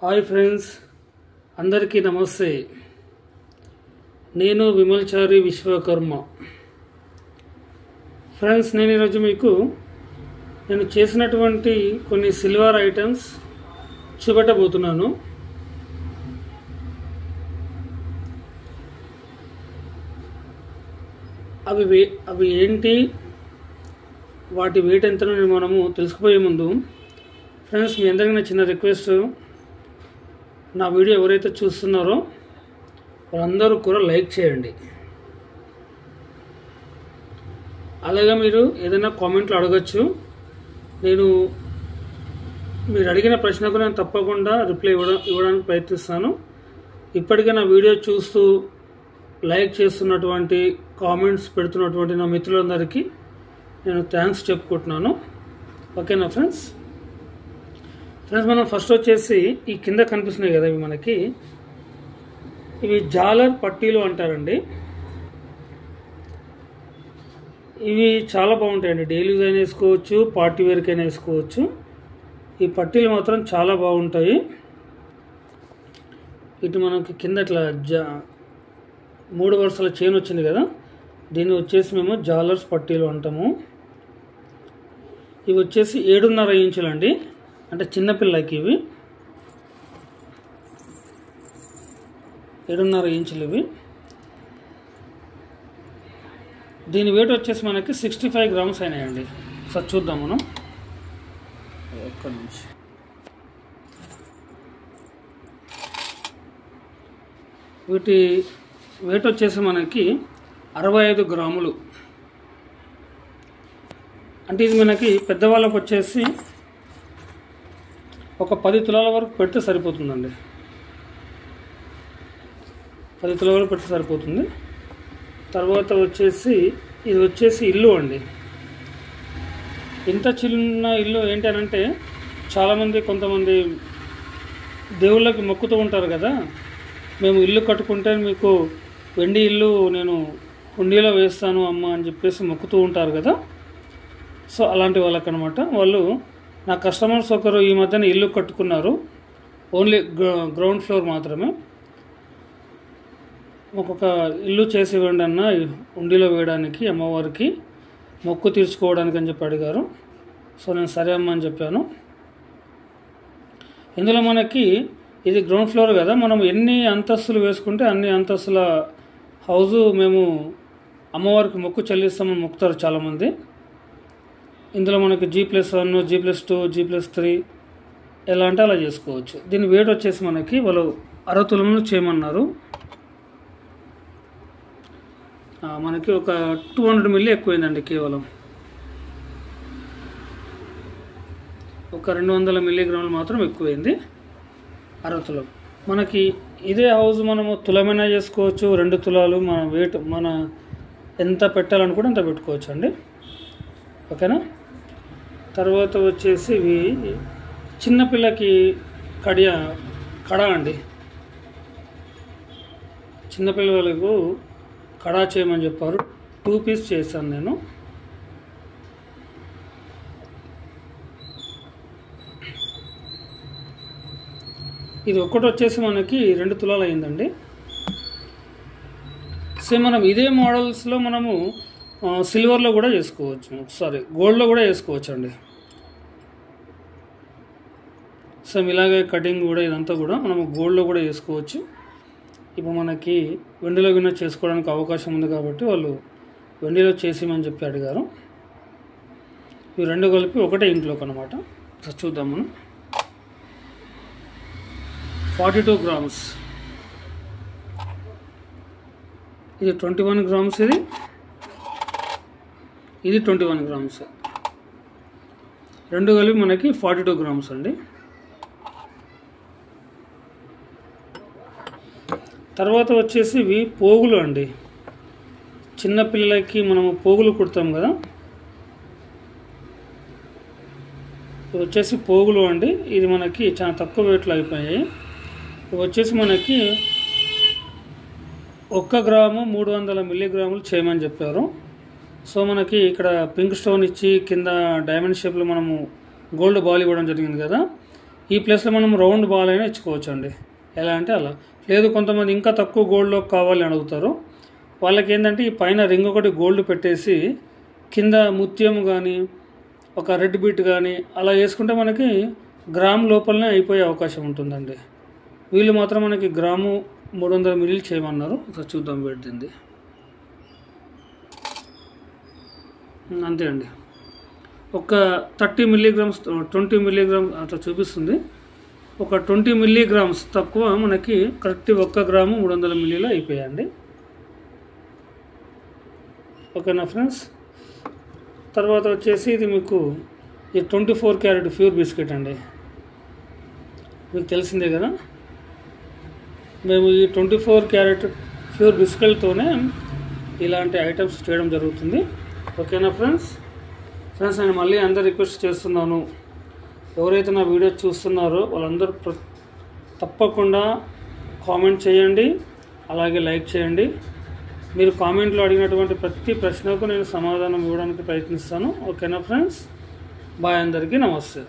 Hi friends, అందరికీ నమస్తే. నేను విమల్చారి విశ్వకర్మ. ఫ్రెండ్స్, నేను ఈరోజు మీకు నేను చేసినటువంటి కొన్ని సిల్వర్ ఐటమ్స్ చూపెట్టబోతున్నాను. అవి ఏంటి, వాటి వెయిట్ ఎంతనో మనము తెలుసుకుపోయే ముందు ఫ్రెండ్స్, మీ అందరికీ నా చిన్న రిక్వెస్ట్, నా వీడియో ఎవరైతే చూస్తున్నారో వాళ్ళందరూ కూడా లైక్ చేయండి. అలాగే మీరు ఏదైనా కామెంట్లు అడగచ్చు. మీరు అడిగిన ప్రశ్నకు నేను తప్పకుండా రిప్లై ఇవ్వడానికి ప్రయత్నిస్తాను. ఇప్పటికే నా వీడియో చూస్తూ లైక్ చేస్తున్నటువంటి, కామెంట్స్ పెడుతున్నటువంటి నా మిత్రులందరికీ నేను థ్యాంక్స్ చెప్పుకుంటున్నాను. ఓకేనా ఫ్రెండ్స్? మనం ఫస్ట్ వచ్చేసి ఈ కింద కనిపిస్తున్నాయి కదా, ఇవి జాలర్ పట్టీలు అంటారండి. ఇవి చాలా బాగుంటాయండి. డైలీ యూజ్ అయినా వేసుకోవచ్చు, పార్టీ వేర్కి అయినా వేసుకోవచ్చు. ఈ పట్టీలు మాత్రం చాలా బాగుంటాయి. ఇటు మనకి కింద ఇట్లా 3 వరుసల చైన్ వచ్చింది కదా, దీన్ని వచ్చేసి మేము జాలర్స్ పట్టీలు అంటాము. ఇవి వచ్చేసి 7.5 ఇంచులు అండి, అంటే చిన్నపిల్లకి ఇవి 7.5 ఇంచులు ఇవి. దీని వెయిట్ వచ్చేసి మనకి 65 గ్రామ్స్ అయినాయండి. సార్ చూద్దాం మనం. ఒక్క నిమిషం. వీటి వెయిట్ వచ్చేసి మనకి 65 గ్రాములు. అంటే ఇది మనకి పెద్దవాళ్ళకు వచ్చేసి ఒక 10 తులాల వరకు పెడితే సరిపోతుందండి. 10 తులాల వరకు పెడితే సరిపోతుంది. తర్వాత ఇది వచ్చేసి ఇల్లు అండి. ఇంత చిన్న ఇల్లు ఏంటి అని అంటే, కొంతమంది దేవుళ్ళకి మొక్కుతూ ఉంటారు కదా, మేము ఇల్లు కట్టుకుంటే మీకు వెండి ఇల్లు నేను హుండీలో వేస్తాను అమ్మ అని చెప్పేసి మొక్కుతూ ఉంటారు కదా. సో అలాంటి వాళ్ళకనమాట. వాళ్ళు నా కస్టమర్స్ ఒకరు ఈ మధ్యన ఇల్లు కట్టుకున్నారు. ఓన్లీ గ్రౌండ్ ఫ్లోర్ మాత్రమే. ఒక్కొక్క ఇల్లు చేసి ఇవ్వండి అన్న, హుండీలో వేయడానికి, అమ్మవారికి మొక్కు తీర్చుకోవడానికి అని చెప్పి అడిగారు. సో నేను సరే అమ్మ అని చెప్పాను. ఇందులో మనకి ఇది గ్రౌండ్ ఫ్లోర్ కదా, మనం ఎన్ని అంతస్తులు వేసుకుంటే అన్ని అంతస్తుల హౌజు మేము అమ్మవారికి మొక్కు చెల్లిస్తామని మొక్కుతారు చాలామంది. ఇందులో మనకి G+1, G+2, G+3 ఎలా అంటే అలా చేసుకోవచ్చు. దీని వెయిట్ వచ్చేసి మనకి వాళ్ళు 60 తులంలో చేయమన్నారు. మనకి ఒక 200 మిల్లీ ఎక్కువైందండి. కేవలం ఒక 200 మిల్లీగ్రాములు మాత్రం ఎక్కువైంది 60 తులం. మనకి ఇదే హౌస్ మనము తులమైనా చేసుకోవచ్చు, 2 తులాలు మన వెయిట్ మన ఎంత పెట్టాలనుకుంటే అంత పెట్టుకోవచ్చు అండి. ఓకేనా? తర్వాత వచ్చేసి ఇవి చిన్నపిల్లకి కడ అండి. చిన్నపిల్లలకు కడా చేయమని చెప్పారు. 2 పీస్ చేశాను నేను. ఇది ఒక్కటి వచ్చేసి మనకి 2 తులాలు అయిందండి. సేమ్ మనం ఇదే మోడల్స్లో మనము సిల్వర్లో కూడా చేసుకోవచ్చు, గోల్డ్లో కూడా చేసుకోవచ్చు అండి. సేమ్ ఇలాగే కటింగ్ కూడా ఇదంతా కూడా మనము గోల్డ్లో కూడా చేసుకోవచ్చు. ఇప్పుడు మనకి వెండిలో విన్న చేసుకోవడానికి అవకాశం ఉంది కాబట్టి వాళ్ళు వెండిలో చేసిమని చెప్పి అడిగారు. ఇవి 2 కలిపి ఒకటే ఇంట్లోకి అనమాట. చూద్దాం మనం. 42 గ్రామ్స్, ఇది 21 గ్రామ్స్, ఇది 21 గ్రామ్స్. 2 కలిపి మనకి 42 గ్రామ్స్ అండి. తర్వాత వచ్చేసి ఇవి పోగులు అండి. చిన్నపిల్లలకి మనము పోగులు కుడతాం కదా, ఇవి వచ్చేసి పోగులు అండి. ఇది మనకి చాలా తక్కువ వెయిట్లో అయిపోయాయి. ఇవి వచ్చేసి మనకి 1 గ్రాము 300 మిల్లీగ్రాములు చేయమని చెప్పారు. సో మనకి ఇక్కడ పింక్ స్టోన్ ఇచ్చి కింద డైమండ్ షేప్లో మనము గోల్డ్ బాల్ ఇవ్వడం జరిగింది కదా, ఈ ప్లేస్లో మనం రౌండ్ బాల్ అయినా ఇచ్చుకోవచ్చు అండి. ఎలా అంటే అలా. లేదు కొంతమంది ఇంకా తక్కువ గోల్డ్లో కావాలి అని అడుగుతారు. వాళ్ళకి ఏంటంటే ఈ పైన రింగ్ ఒకటి గోల్డ్ పెట్టేసి కింద ముత్యం కానీ ఒక రెడ్ బీట్ కానీ అలా వేసుకుంటే మనకి గ్రామ్ లోపలనే అయిపోయే అవకాశం ఉంటుందండి. వీళ్ళు మాత్రం మనకి గ్రాము 300 ml చేయమన్నారు. ఒకసారి చూద్దాం పెట్టింది. అంతే అండి. ఒక 30 mg 20 mg అట్లా చూపిస్తుంది. ఒక 20 mg తక్కువ మనకి కరెక్ట్ 1 గ్రాము 300 ml అయిపోయాయండి. ఓకేనా ఫ్రెండ్స్. తర్వాత వచ్చేసి ఇది మీకు ఈ 24 క్యారెట్ ప్యూర్ బిస్కెట్ అండి. మీకు తెలిసిందే కదా, మేము ఈ 24 క్యారెట్ ప్యూర్ బిస్కెట్తోనే ఇలాంటి ఐటమ్స్ చేయడం జరుగుతుంది. ఓకేనా ఫ్రెండ్స్. నేను మళ్ళీ అందరు రిక్వెస్ట్ చేస్తున్నాను, ఎవరైతే నా వీడియో చూస్తున్నారో వాళ్ళందరూ తప్పకుండా కామెంట్ చేయండి, అలాగే లైక్ చేయండి. మీరు కామెంట్లో అడిగినటువంటి ప్రతి ప్రశ్నకు నేను సమాధానం ఇవ్వడానికి ప్రయత్నిస్తాను. ఓకేనా ఫ్రెండ్స్. బాయ్, అందరికీ నమస్తే.